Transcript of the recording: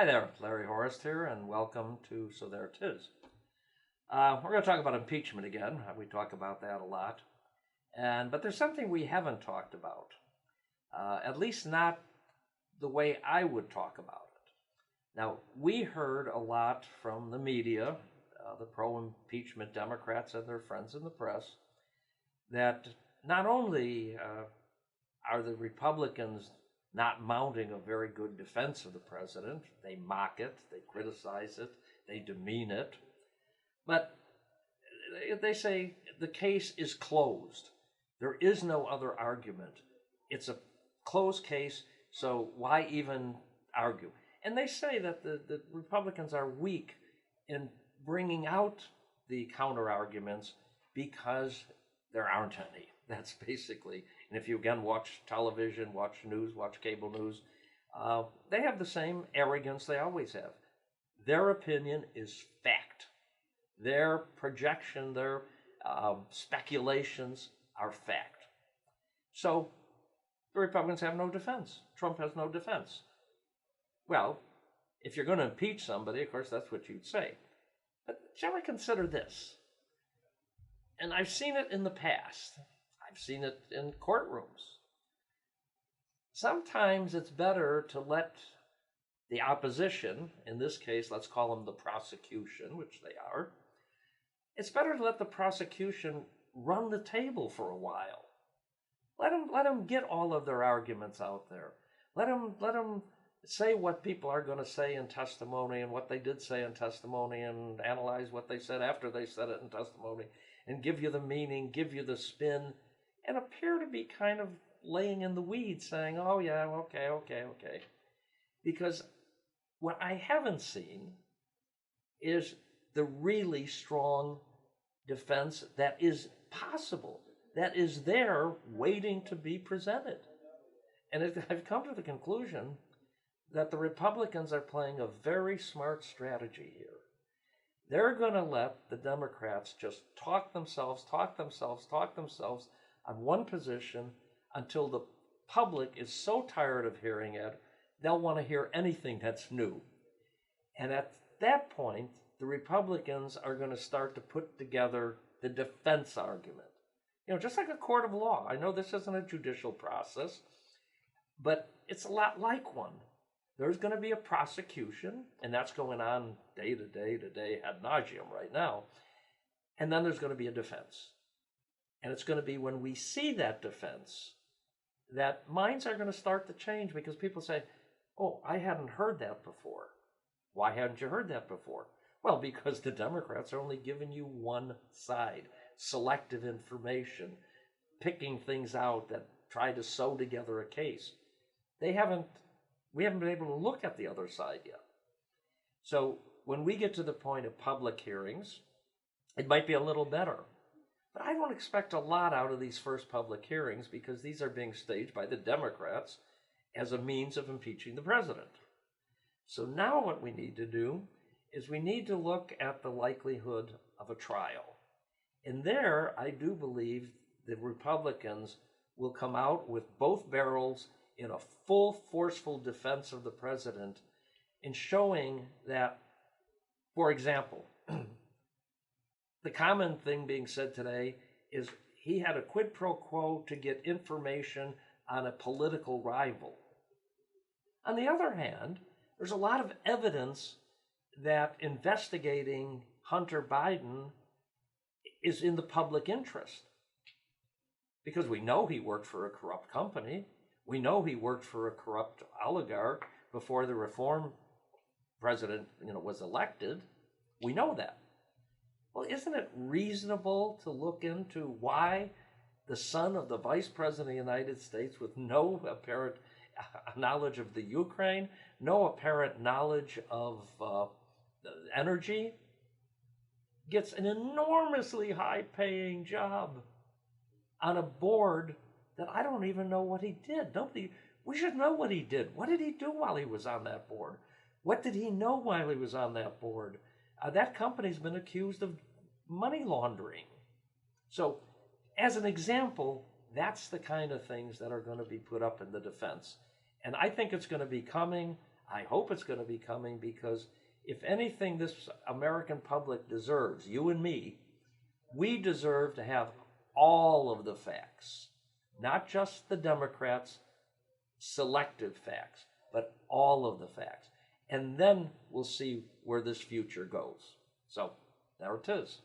Hi there, Larry Horist here, and welcome to So There It Is. We're going to talk about impeachment again. We talk about that a lot. But there's something we haven't talked about, at least not the way I would talk about it. Now, we heard a lot from the media, the pro-impeachment Democrats and their friends in the press, that not only are the Republicans not mounting a very good defense of the president, they mock it, they criticize it, they demean it, but they say the case is closed. There is no other argument. It's a closed case, so why even argue? And they say that the Republicans are weak in bringing out the counter arguments because there aren't any. That's basically, and if you again watch television, watch news, watch cable news, they have the same arrogance they always have. Their opinion is fact. Their projection, their speculations are fact. So the Republicans have no defense. Trump has no defense. Well, if you're going to impeach somebody, of course, that's what you'd say. But shall we consider this? And I've seen it in the past. I've seen it in courtrooms. Sometimes it's better to let the opposition, in this case, let's call them the prosecution, which they are, it's better to let the prosecution run the table for a while. Let them get all of their arguments out there. Let them say what people are going to say in testimony and what they did say in testimony and analyze what they said after they said it in testimony and give you the meaning, give you the spin, and appear to be kind of laying in the weeds saying, oh yeah, okay. Because what I haven't seen is the really strong defense that is possible, that is there waiting to be presented. And I've come to the conclusion that the Republicans are playing a very smart strategy here. They're going to let the Democrats just talk themselves on one position until the public is so tired of hearing it, they'll want to hear anything that's new. And at that point, the Republicans are going to start to put together the defense argument. Just like a court of law. I know this isn't a judicial process, but it's a lot like one. There's going to be a prosecution, and that's going on day to day ad nauseum right now. And then there's going to be a defense. And it's going to be when we see that defense that minds are going to start to change because people say, oh, I hadn't heard that before. Why hadn't you heard that before? Well, because the Democrats are only giving you one side, selective information, picking things out that try to sew together a case. We haven't been able to look at the other side yet. So when we get to the point of public hearings, it might be a little better. But I don't expect a lot out of these first public hearings because these are being staged by the Democrats as a means of impeaching the president. So now what we need to do is we need to look at the likelihood of a trial. And there, I do believe the Republicans will come out with both barrels in a full, forceful defense of the president in showing that, for example, the common thing being said today is he had a quid pro quo to get information on a political rival. On the other hand, there's a lot of evidence that investigating Hunter Biden is in the public interest. Because we know he worked for a corrupt company. We know he worked for a corrupt oligarch before the reform president, was elected. We know that. Well, isn't it reasonable to look into why the son of the vice president of the United States with no apparent knowledge of the Ukraine, no apparent knowledge of energy, gets an enormously high-paying job on a board that I don't even know what he did. We should know what he did. What did he do while he was on that board? What did he know while he was on that board? That company's been accused of money laundering. So, as an example, that's the kind of things that are going to be put up in the defense. And I think it's going to be coming. I hope it's going to be coming, because if anything this American public deserves, you and me, we deserve to have all of the facts, not just the Democrats' selective facts, but all of the facts. And then we'll see where this future goes. So there it is.